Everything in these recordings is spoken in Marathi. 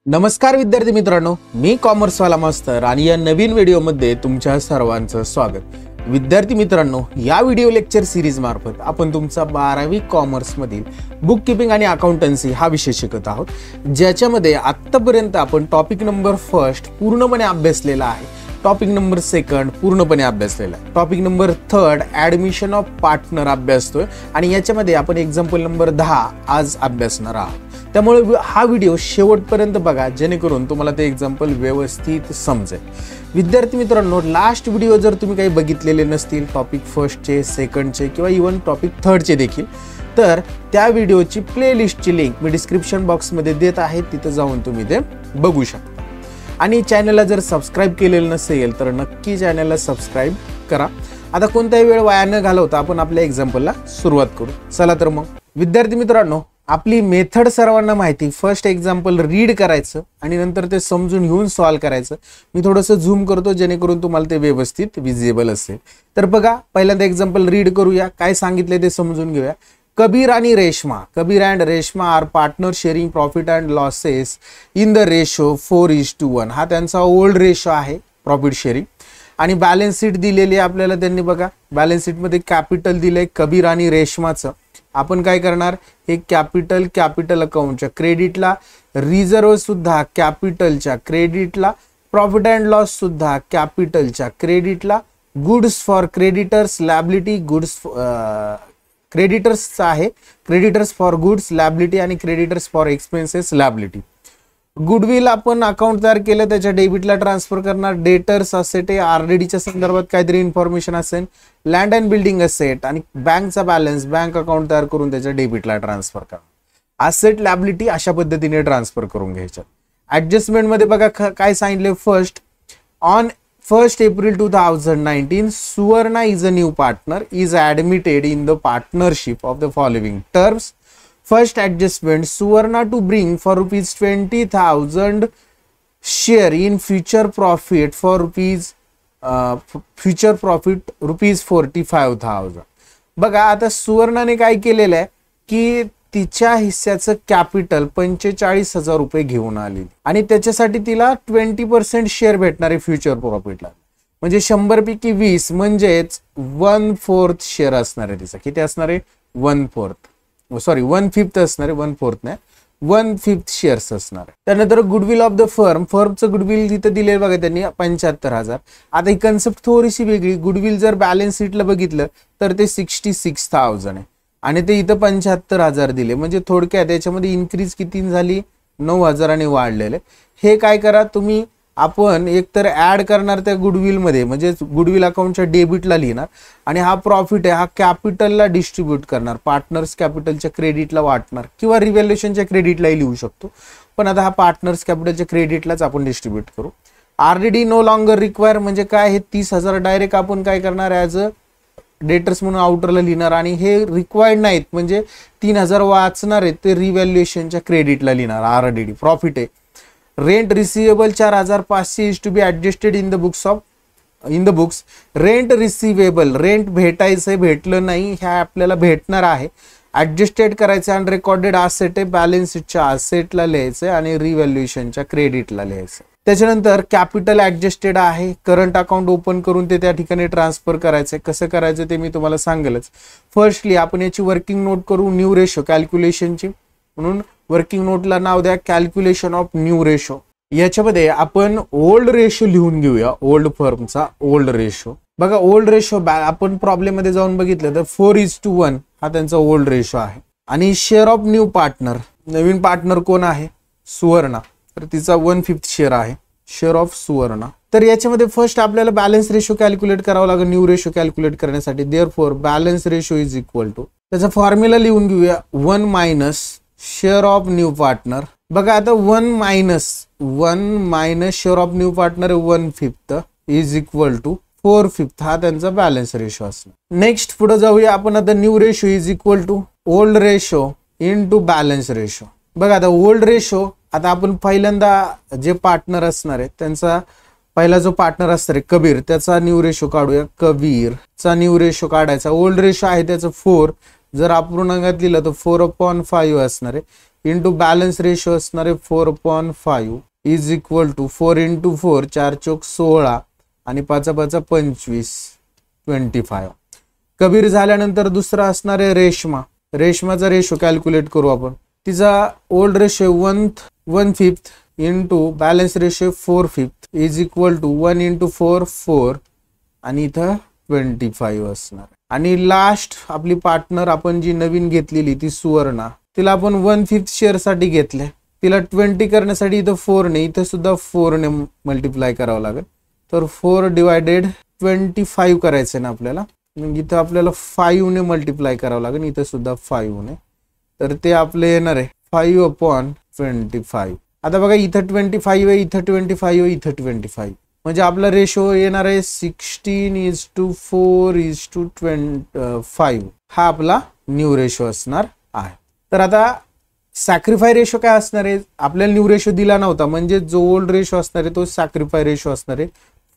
नमस्कार विद्यार्थी मित्रांनो, मी कॉमर्सवाला मास्तर आणि या नवीन व्हिडिओमध्ये तुमच्या सर्वांचं स्वागत। विद्यार्थी मित्रांनो, या व्हिडिओ लेक्चर सिरीज मार्फत आपण तुमचा 12वी कॉमर्स मधील बुक कीपिंग आणि अकाउंटन्सी हा विषय शिकत आहोत, ज्याच्यामध्ये आतापर्यंत आपण टॉपिक नंबर फर्स्ट पूर्णपणे अभ्यासलेला आहे, टॉपिक नंबर सेकंड पूर्णपणे अभ्यासलेला आहे, topic number third admission of partner अभ्यासतोय आणि याच्यामध्ये आपण एक्झाम्पल नंबर 10 आज अभ्यासणार आहोत। त्यामुळे हा व्हिडिओ शेवटपर्यंत बघा, जेणेकरून तुम्हाला ते एक्झाम्पल व्यवस्थित समजेल। विद्यार्थी मित्रांनो, लास्ट व्हिडिओ जर तुम्ही काही बघितलेले नसतील, टॉपिक फर्स्टचे, सेकंडचे किंवा इवन टॉपिक थर्डचे देखील, तर त्या व्हिडिओची प्लेलिस्टची लिंक मी डिस्क्रिप्शन बॉक्समध्ये देत आहे, तिथे जाऊन तुम्ही ते बघू शकता। आणि चॅनलला जर सबस्क्राइब केलेलं नसेल तर नक्की चॅनलला सबस्क्राइब करा। आता कोणताही वेळ वाया न घालवता आपण आपल्या एक्झाम्पलला सुरुवात करू। चला तर मग विद्यार्थी मित्रांनो, आपली मेथड सर्वांना माहिती, फर्स्ट एक्झाम्पल रीड करायचं आणि नंतर ते समजून घेऊन सॉल्व करायचं। मी थोडंसं झूम करतो जेणेकरून तुम्हाला ते व्यवस्थित विजिबल असेल। तर बघा, पहिल्यांदा एक्झाम्पल रीड करूया, काय सांगितले ते समजून घेऊया। कबीर आणि Reshma, Kabir and Reshma are partner sharing profit and losses in the ratio 4:1। हा त्यांचा ओल्ड रेशो आहे प्रॉफिट शेअरिंग। आणि बॅलन्स शीट दिलेली आपल्याला, त्यांनी बघा बॅलन्स शीट मध्ये कॅपिटल दिलंय कबीर आणि रेशमाचं। आपण काय करणार, हे कॅपिटल अकाउंटच्या क्रेडिटला, रिझर्व सुद्धा कॅपिटलच्या क्रेडिटला, प्रॉफिट अँड लॉस सुद्धा कॅपिटलच्या क्रेडिटला, goods for creditors liability, goods क्रेडिटर्सचा आहे, क्रेडिटर्स फॉर गुड्स लॅबिलिटी आणि creditors for expenses liability. Goodwill आपण अकाउंट तयार केलं, त्याच्या डेबिटला ट्रान्सफर करणार। डेटर्स असेट आहे, आरडीडीच्या संदर्भात काहीतरी इन्फॉर्मेशन असेल। लँड अँड बिल्डिंग असेट आणि बँकचा बॅलन्स, बँक अकाउंट तयार करून त्याच्या डेबिटला ट्रान्सफर करा। असेट लॅबिलिटी अशा पद्धतीने ट्रान्सफर करून घ्यायच्या। ऍडजस्टमेंट मध्ये बघा काय सांगितले, first on 1 April 2019 Suvarna is a new partner is admitted in the partnership of the following terms. First adjustment, Suvarna to bring for ₹20,000 share in future profit for ₹45,000। बघा, आता सुवर्णाने काय केलेलं आहे की तिच्या हिस्साचं कॅपिटल 45,000 रुपये घेऊन आली आणि त्याच्यासाठी तिला 20% शेअर भेटणार आहे फ्युचर प्रॉफिटला। म्हणजे 100 पैकी 20 म्हणजेच 1/4 शेअर असणार आहे तिचा। किती असणार आहे? 1/4 असणार आहे, 1/4 नाही, 1/5 शेअर्स असणार आहे। त्यानंतर गुडविल ऑफ द फर्मचं गुडविल तिथे दिले बघा त्यांनी 75,000। आता ही कन्सेप्ट थोडीशी वेगळी, गुडविल जर बॅलन्स शीटला बघितलं तर ते 66,000 आहे आणि ते इथं 75,000 दिले, म्हणजे थोडक्यात याच्यामध्ये इन्क्रीज किती झाली, 9,000 आणि वाढलेले। हे काय करा तुम्ही, आपण एकतर ऍड करणार त्या गुडविल मध्ये, म्हणजे गुडविल अकाउंटच्या डेबिटला लिहिणार आणि हा प्रॉफिट आहे हा कॅपिटलला डिस्ट्रीब्यूट करणार, पार्टनर्स कॅपिटलच्या क्रेडिटला वाटणार किंवा रिव्हॅल्युएशनच्या क्रेडिटलाही लिहू शकतो, पण आता हा पार्टनर्स कॅपिटलच्या क्रेडिटलाच आपण डिस्ट्रीब्यूट करू। आरडीडी नो लॉंगर रिक्वायर म्हणजे काय, हे 30,000 डायरेक्ट आपण काय करणार, ॲज अ डेटर्स म्हणून आउटरला लिहिणार आणि हे रिक्वायर्ड नाहीत, म्हणजे 3,000 वाचणार आहेत ते रिव्हॅल्युएशनच्या क्रेडिटला लिहिणार। आरडीडी प्रॉफिट आहे। Rent receivable 4,500 is to be adjusted in the books. Rent receivable, rent भेटायचंय, भेटलं नाही, ह्या आपल्याला भेटणार आहे, ऍडजस्टेड करायचं। आणि रेकॉर्डेड असेट आहे, बॅलन्स शीटच्या असेटला लिहायचंय आणि रिव्हॅल्युएशनच्या क्रेडिटला लिहायचं। त्याच्यानंतर कॅपिटल ऍडजस्टेड आहे, करंट अकाउंट ओपन करून ते त्या ठिकाणी ट्रान्सफर करायचंय। कसं करायचं ते मी तुम्हाला सांगेलच। फर्स्टली आपण याची वर्किंग नोट करू, न्यू रेशो कॅल्क्युलेशनची, म्हणून वर्किंग नोटला नाव द्या कॅल्क्युलेशन ऑफ न्यू रेशो। याच्यामध्ये आपण ओल्ड रेशो लिहून घेऊया, ओल्ड फर्मचा ओल्ड रेशो। बघा ओल्ड रेशो आपण प्रॉब्लेम मध्ये जाऊन बघितलं तर 4:1 हा त्यांचा ओल्ड रेशो आहे। आणि share of new partner, Naveen partner कोण आहे, सुवर्णा, तर तिचा 1/5 शेअर आहे, शेअर ऑफ सुवर्णा। तर याच्यामध्ये फर्स्ट आपल्याला बॅलन्स रेशो कॅल्क्युलेट करावं लागेल न्यू रेशो कॅल्क्युलेट करण्यासाठी। Therefore balance ratio is equal to, त्याचा फॉर्म्युला लिहून घेऊया, 1 minus share of new partner. बघा आता 1 minus share of new partner 1/5 is equal to 4/5, हा त्यांचा बॅलन्स रेशो असणार। नेक्स्ट पुढे जाऊया आपण, आता new ratio is equal to old ratio into balance ratio. बघा आता ओल्ड रेशो, आता आपण पहिल्यांदा जे पार्टनर असणार आहे त्यांचा पहिला जो पार्टनर असणार आहे कबीर, त्याचा न्यू रेशो काढूया, कबीरचा न्यू रेशो काढायचा। ओल्ड रेशो आहे त्याचं 4, जर अपूर्णांकात लिहिलं तर 4/5 असणार आहे। इंटू बॅलन्स रेशो असणार आहे 4/5 इज इक्वल टू 4 × 4 4 चोक 16 आणि 5 5 25 25. कबीर झाल्यानंतर दुसरा असणार आहे रेशमा. रेशमाचा रेशो कॅल्क्युलेट करू आपण. तिचा old ratio 1/5 into balance ratio 4/5 is equal to 1 × 4 4 आणि इथं 25 असणार. आणि लास्ट आपली पार्टनर आपण जी नवीन घेतलेली ती सुवर्णा, तिला आपण 1/5 शेअर साठी घेतले. तिला 20 करण्यासाठी इथं 4 ने, इथं सुद्धा 4 ने मल्टिप्लाय करावं लागेल. तर 4/25 करायचं ना आपल्याला. मग इथं आपल्याला 5 ने मल्टिप्लाय करावं लागेल, इथं सुद्धा 5 ने. तर ते आपले येणार आहे 5/25. आता बघा इथं 25 आहे, इथं 25 आहे, इथं 25. म्हणजे आपला रेशो येणार आहे 16:4:25. हा आपला न्यू रेशो असणार आहे. तर आता सॅक्रिफाय रेशो काय असणार आहे? आपल्याला न्यू रेशो दिला नव्हता, म्हणजे जो ओल्ड रेशो असणार आहे तो सॅक्रिफाय रेशो असणार आहे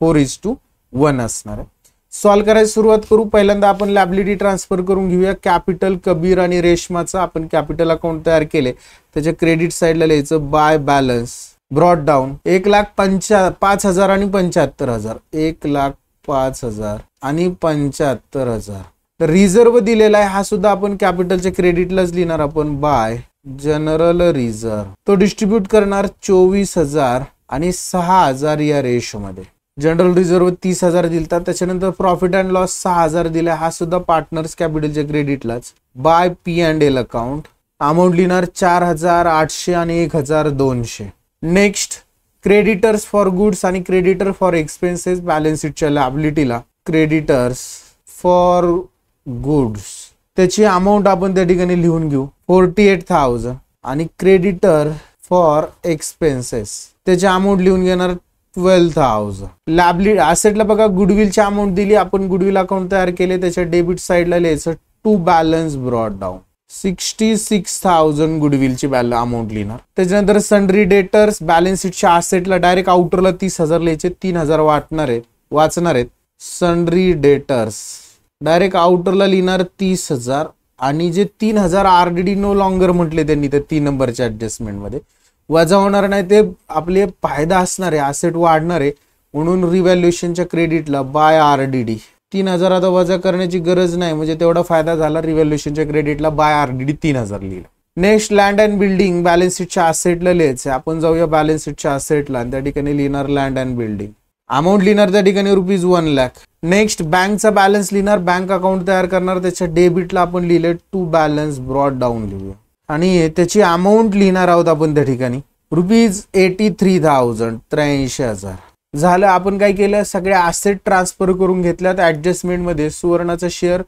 4:1 असणार आहे. सॉल्व्ह करायला सुरुवात करू. पहिल्यांदा आपण लॅबिलिटी ट्रान्सफर करून घेऊया. कॅपिटल कबीर आणि रेशमाचा आपण कॅपिटल अकाउंट तयार केले, त्याच्या क्रेडिट साईडला लिहायचं बाय बॅलन्स ब्रॉट डाऊन 1,05,000 आणि 75,000. 1,05,000 आणि 75,000. तर रिझर्व दिलेला आहे, हा सुद्धा आपण कॅपिटलच्या क्रेडिटलाच लिहिणार आपण बाय जनरल रिझर्व. तो डिस्ट्रीब्यूट करणार 24,000 आणि 6,000 या रेशो मध्ये. General reserve 30,000 दिलता. त्याच्यानंतर प्रॉफिट अँड लॉस 6,000 दिला, हा सुद्धा पार्टनर्स कॅपिटलच्या क्रेडिटलाच बाय P&L अकाउंट. अमाऊंट लिहिणार 4,800 आणि 1,200. नेक्स्ट क्रेडिटर्स फॉर गुड्स आणि क्रेडिटर फॉर एक्सपेन्सेस बॅलन्स शीटच्या लायबिलिटीला क्रेडिटर्स फॉर गुड्स त्याची अमाऊंट आपण त्या ठिकाणी लिहून घेऊ 48,000 आणि क्रेडिटर फॉर एक्सपेन्सेस त्याची अमाऊंट लिहून घेणार 12,000. लॅबिलिटी असेटला बघा गुडविलची अमाऊंट दिली, आपण गुडविल अकाउंट तयार केले, त्याच्या डेबिट साईडला लिहायचं टू बॅलन्स ब्रॉट डाऊन 66,000 गुडविलची अमाऊंट लिहिणार. त्याच्यानंतर सन्ड्री डेटर्स बॅलन्स शीटच्या असेटला डायरेक्ट आउटरला 30,000 लिहायचे, 3,000 वाचणार आहेत. सन्ड्री डेटर्स डायरेक्ट आउटरला लिहिणार 30,000 आणि जे 3,000 RDD नो लॉंगर म्हटले त्यांनी तर 3 नंबरच्या ऍडजस्टमेंट मध्ये वजा होणार नाही, ते आपले फायदा असणार आहे, असेट वाढणार आहे म्हणून रिव्हॅल्युएशनच्या क्रेडिटला बाय RDD 3,000 आता वजा करण्याची गरज नाही, म्हणजे तेवढा फायदा झाला. रिव्हॅल्युएशनच्या क्रेडिटला बाय RDD 3,000 लिहिलं. Next land and building balance शीटच्या असेटला लिहायचं. आपण जाऊया बॅलन्स शीटच्या असेटला आणि त्या ठिकाणी लिहिणार लँड अँड बिल्डिंग. अमाऊंट लिहिणार त्या ठिकाणी ₹1,00,000. नेक्स्ट बँकचा बॅलन्स लिहिणार, बँक अकाउंट तयार करणार, त्याच्या डेबिटला आपण लिहिले टू बॅलन्स ब्रॉट डाऊन लिहूया आणि त्याची अमाऊंट लिहिणार आहोत आपण त्या ठिकाणी ₹83,000 83,000 झालं. आपण काय केलं, सगळ्या असेट ट्रान्सफर करून घेतल्यात ऍडजस्टमेंट मध्ये. सुवर्णाचा शेअर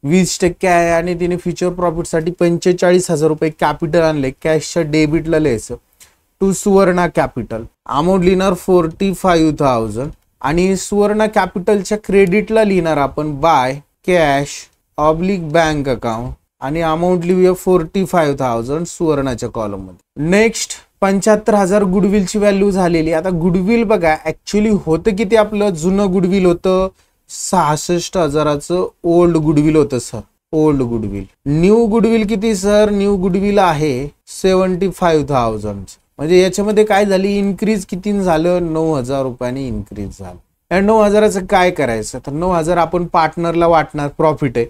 20% आहे आणि तिने फ्युचर प्रॉफिट साठी 45,000 रुपये कॅपिटल आणले. कॅशच्या डेबिटला लिहायचं टू सुवर्णा कॅपिटल. अमाऊंट लिहिणार 45,000 आणि सुवर्णा कॅपिटलच्या क्रेडिटला लिहिणार आपण by cash oblique bank account आणि अमाऊंट लिहूया 45,000 सुवर्णाच्या कॉलम मध्ये. नेक्स्ट 75,000 गुडविलची व्हॅल्यू झालेली. आता गुडविल बघा ऍक्च्युली होतं किती, आपलं जुनं गुडविल होतं 66,000चं ओल्ड गुडविल होतं sir. Old goodwill. New goodwill किती सर? न्यू गुडविल आहे 75,000. म्हणजे याच्यामध्ये काय झाली, इन्क्रीज किती झालं, 9,000 रुपयांनी इन्क्रीज झालं. या 9,000चं काय करायचं, तर 9,000 आपण पार्टनरला वाटणार, प्रॉफिट आहे.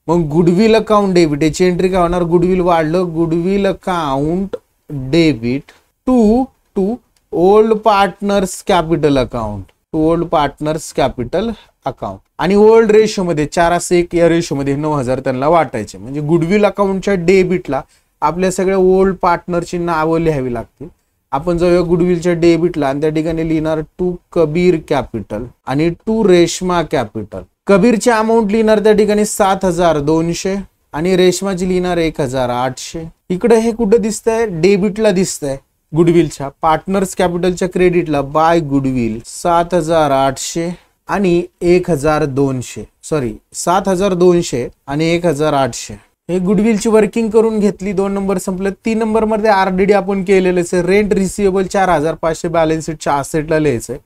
मग गुडविल अकाउंट डेबिट याची एंट्री काय होणार, गुडविल वाढलं, goodwill account debit to old partners capital account, to old partners capital account. आणि ओल्ड रेशो मध्ये 4:1 या रेशो मध्ये 9,000 त्यांना वाटायचे. म्हणजे गुडविल अकाउंटच्या डेबिटला आपल्या सगळ्या ओल्ड पार्टनरची नावं लिहावी लागतील. आपण जाऊया गुडविलच्या डेबिटला आणि त्या ठिकाणी लिहिणार टू कबीर कॅपिटल आणि टू रेशमा कॅपिटल. कबीरची अमाऊंट लिहिणार त्या ठिकाणी 7,200 आणि रेशमाची लिहिणार 1,800. इकडे हे कुठं दिसतंय, डेबिटला दिसतंय गुडविलच्या. पार्टनर्स कॅपिटलच्या क्रेडिटला बाय गुडविल 7,800 आणि 1,200. सॉरी 7,200 आणि 1,800. हे गुडविलची वर्किंग करून घेतली. 2 नंबर संपले. 3 नंबर मध्ये RDD आपण केलेलं आहे. रेंट रिसिवेबल 4,500 बॅलन्स शीटच्या असेटला लिहायचंय.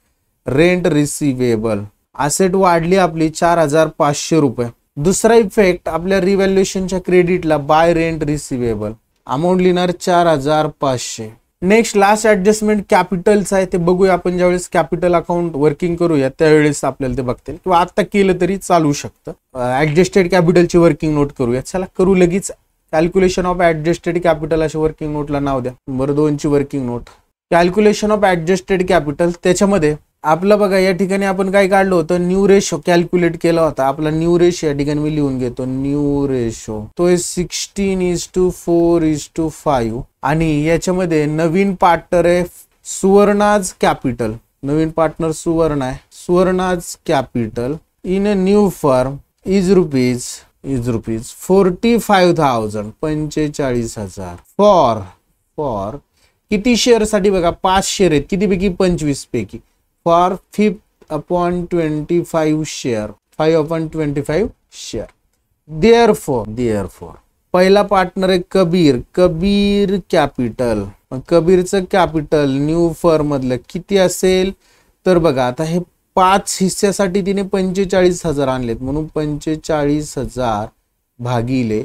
रेंट रिसिवेबल असेट वाढली आपली 4,500 रुपये. दुसरा इफेक्ट आपल्या रिव्हॅल्युएशनच्या क्रेडिटला बाय रेंट रिसिवेबल अमाऊंट लिहिणार 4500. नेक्स्ट लास्ट ऍडजस्टमेंट कॅपिटलचं आहे, ते बघूया आपण ज्यावेळेस कॅपिटल अकाउंट वर्किंग करूया त्यावेळेस आपल्याला ते बघता येईल, किंवा आता केलं तरी चालू शकतं. ऍडजस्टेड कॅपिटलची वर्किंग नोट करूया. चला करू लगेच. कॅल्क्युलेशन ऑफ ऍडजस्टेड कॅपिटल अशा वर्किंग नोटला नाव द्या. नंबर 2 ची working note. Calculation of adjusted capital, त्याच्यामध्ये आपलं बघा या ठिकाणी आपण काय काढलं होतं, न्यू रेशो कॅल्क्युलेट केला होता. आपला न्यू रेशो या ठिकाणी मी लिहून घेतो. न्यू रेशो तो आहे 16:4:5. आणि याच्यामध्ये नवीन पार्टनर आहे सुवर्णाज कॅपिटल. नवीन पार्टनर सुवर्ण आहे. Suvarna's capital in a new firm is rupees 45,000 45,000 for किती शेअर साठी बघा 5 शेअर आहेत. किती पैकी 25 पैकी. For 5/25 share 5/25 share. देअरफॉर पहिला पार्टनर आहे कबीर कॅपिटल. कबीरचं कॅपिटल न्यू फर्म मधलं किती असेल तर बघा आता हे 5 हिस्स्यासाठी तिने 45,000 आणलेत, म्हणून 45,000 भागिले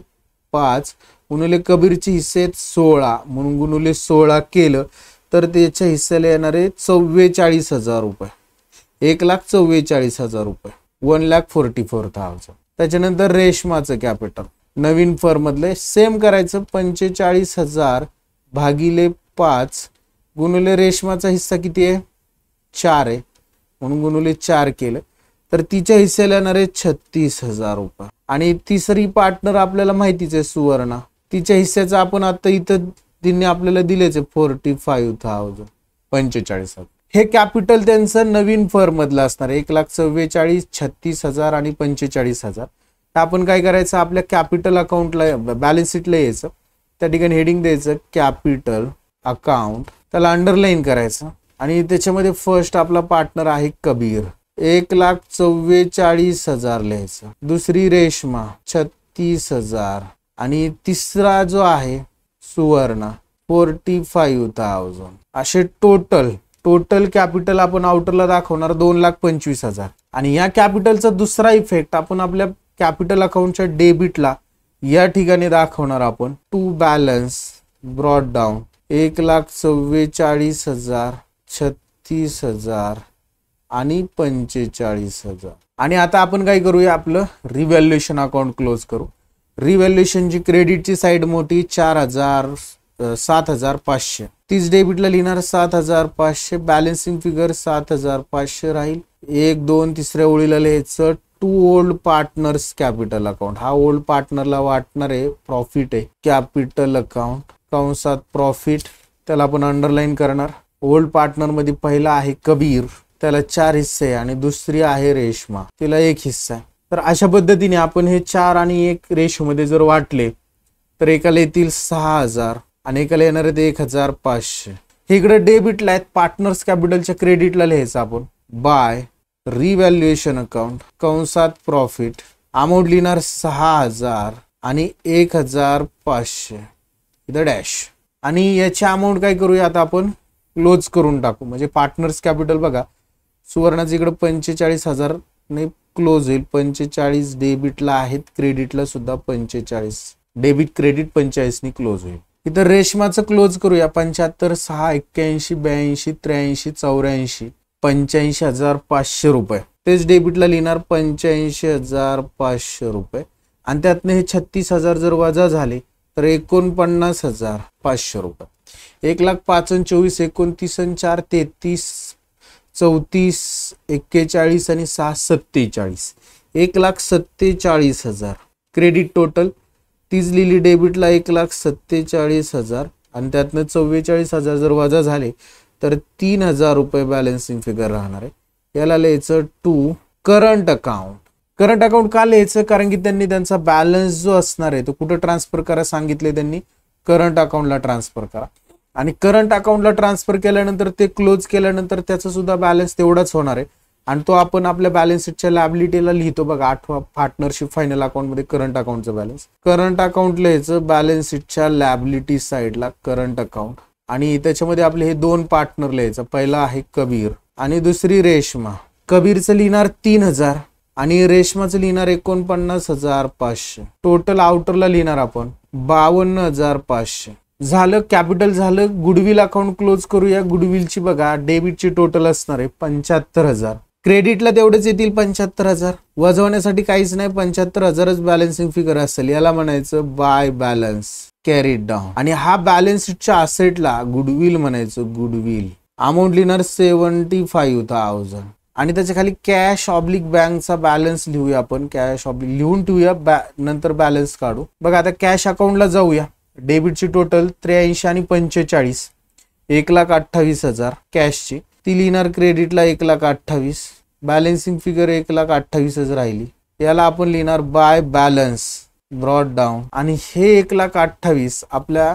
5 गुणिले कबीरचे हिस्से आहेत 16 म्हणून गुणिले 16 केलं तर त्याच्या हिस्स्याला येणारे 44,000 रुपये. 1,44,000 रुपये. 1,44,000. त्याच्यानंतर रेशमाचं कॅपिटल नवीन फर्म मधले सेम करायचं. 45,000 भागिले 5 गुणिले रेशमाचा हिस्सा किती आहे 4 आहे म्हणून गुणिले 4 केलं तर तिच्या हिस्स्याला येणार आहे 36,000 रुपये. आणि तिसरी पार्टनर आपल्याला माहितीच आहे सुवर्णा. तिच्या हिस्स्याचं आपण आता इथं तिने आपल्याला दिलेच आहे 45,000 45,000. हे कॅपिटल त्यांचं नवीन फर्म मधलं असणार आहे. 1,44,000 36,000 आणि 45,000. आपण काय करायचं आपल्या कॅपिटल अकाउंटला बॅलन्स शीटला यायचं. त्या ठिकाणी हेडिंग द्यायचं कॅपिटल अकाउंट. त्याला अंडरलाईन करायचं आणि त्याच्यामध्ये फर्स्ट आपला पार्टनर आहे कबीर 1,44,000 लिहायचं. दुसरी रेशमा 36,000 आणि तिसरा जो आहे सुवर्णा 45,000. असे टोटल कॅपिटल आपण आउटरला दाखवणार 2,25,000. आणि या कॅपिटलचा दुसरा इफेक्ट आपण आपल्या कॅपिटल अकाउंटच्या डेबिटला या ठिकाणी दाखवणार आपण. टू बॅलन्स ब्रॉड डाऊन 1,44,000 36,000 आणि 45,000. आणि आता आपण काय करूया आपलं रिव्हॅल्युएशन अकाउंट क्लोज करू. रिव्हॅल्युएशनची क्रेडिटची साईड मोठी 7,500. तीच डेबिटला लिहिणार 7,500. बॅलन्सिंग फिगर 7,500 राहील. 1 2 तिसऱ्या ओळीला लिहायचं to old partners capital account. हा ओल्ड पार्टनरला वाटणार आहे प्रॉफिट आहे कॅपिटल अकाउंट कंसात प्रॉफिट. त्याला आपण अंडरलाईन करणार. ओल्ड पार्टनर मध्ये पहिला आहे कबीर त्याला 4 हिस्से आणि दुसरी आहे रेशमा तिला 1 हिस्सा. तर अशा पद्धतीने आपण हे 4 आणि 1 रेशो मध्ये जर वाटले तर एकाला येतील 6,000 आणि एकाला येणार आहेत 1,500. हे इकडे डेबिटला आहेत. पार्टनर्स कॅपिटलच्या क्रेडिटला लिहायचं आपण बाय रिव्हॅल्युएशन अकाउंट कंसात प्रॉफिट. अमाऊंट लिहिणार 6,000 आणि 1,500 इथं डॅश. आणि याची अमाऊंट काय करूया आता आपण क्लोज करून टाकू. म्हणजे पार्टनर्स कॅपिटल बघा सुवर्णाचं इकडे 45,000 ने क्लोज होईल. 45 डेबिटला आहेत क्रेडिटला सुद्धा 45 डेबिट क्रेडिट 45 ने क्लोज होईल. इथं रेशमाचं क्लोज करूया 75 6 81 82 83 84 85,500 रुपये. तेच डेबिटला लिहिणार 85,500 रुपये. आणि त्यातनं हे 36,000 जर वजा झाले तर 49,500 रुपये. 1,05,24 29 4 33 34 41 आणि 6 47 1,47,000 क्रेडिट टोटल. तीच लिहिली डेबिटला 1,47,000 आणि त्यातनं 44,000 जर वजा झाले तर 3,000 रुपये बॅलन्सिंग फिगर राहणार आहे. याला लिहायचं to current account. Current account का लिहायचं कारण की त्यांनी त्यांचा बॅलन्स जो असणार आहे तो कुठं ट्रान्सफर करा सांगितले. त्यांनी करंट अकाउंटला ट्रान्सफर करा. आणि करंट अकाउंटला ट्रान्सफर केल्यानंतर ते क्लोज केल्यानंतर त्याचा सुद्धा बॅलन्स तेवढाच होणार आहे आणि तो आपण आपल्या बॅलन्स शीटच्या लॅबिलिटीला लिहितो बघा 8वा पार्टनरशिप फायनल अकाउंट मध्ये करंट अकाउंटचा बॅलन्स. करंट अकाउंट लिहायचं बॅलन्स शीटच्या लॅबिलिटी साईडला करंट अकाउंट. आणि त्याच्यामध्ये आपले हे 2 पार्टनर लिहायचं. पहिला आहे कबीर आणि दुसरी रेशमा. कबीरचं लिहिणार 3,000 आणि रेशमाचं लिहिणार 49,500. टोटल आउटरला लिहिणार आपण 52,500. झालं, कॅपिटल झालं. गुडविल अकाउंट क्लोज करूया. गुडविलची बघा डेबिटची टोटल असणार आहे 75,000. क्रेडिटला तेवढेच येतील 75,000. वजवण्यासाठी काहीच नाही, 75,000च बॅलन्सिंग फिगर असेल. याला म्हणायचं बाय बॅलन्स कॅरीड डाऊन. आणि हा बॅलन्स शीटच्या असेटला गुडविल म्हणायचं. गुडविल अमाऊंट लिहिणार 75,000. आणि त्याच्या खाली कॅश ऑब्लिक बँकचा बॅलन्स लिहूया आपण. कॅश ऑब्लिक लिहून ठेवूया, नंतर बॅलन्स काढू. बघा आता कॅश अकाउंटला जाऊया. डेबिटची टोटल 83 आणि 45, 1,28,000 कॅशची. ती लिहिणार क्रेडिटला 1,28,000. बॅलन्सिंग फिगर 1,28,000 राहिली. याला आपण लिहिणार बाय बॅलन्स ब्रॉड डाऊन. आणि हे 1,28,000 आपल्या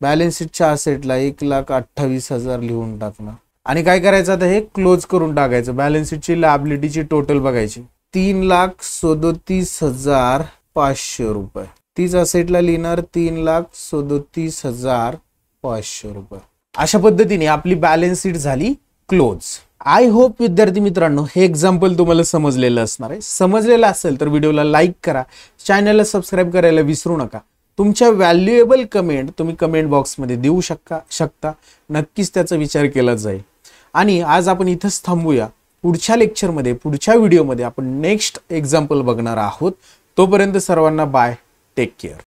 बॅलन्स शीटच्या असेटला 1,28,000 लिहून टाकणार. आणि काय करायचं आता, हे क्लोज करून टाकायचं. बॅलन्स शीटची लायबिलिटीची टोटल बघायची 3,37,500 रुपये. तीच असेटला लिहिणार 3,37,500 रुपये. अशा पद्धतीने आपली बॅलन्स शीट झाली क्लोज. आय होप विद्यार्थी मित्रांनो हे एक्झाम्पल तुम्हाला समजलेलं असणार आहे. समजलेलं असेल तर व्हिडिओला लाईक करा, चॅनलला सबस्क्राईब करायला विसरू नका. तुमच्या व्हॅल्युएबल कमेंट तुम्ही कमेंट बॉक्समध्ये देऊ शकता. नक्कीच त्याचा विचार केला जाईल. आणि आज आपण इथंच थांबूया. पुढच्या लेक्चरमध्ये, पुढच्या व्हिडिओमध्ये आपण नेक्स्ट एक्झाम्पल बघणार आहोत. तोपर्यंत सर्वांना बाय, टेक केअर.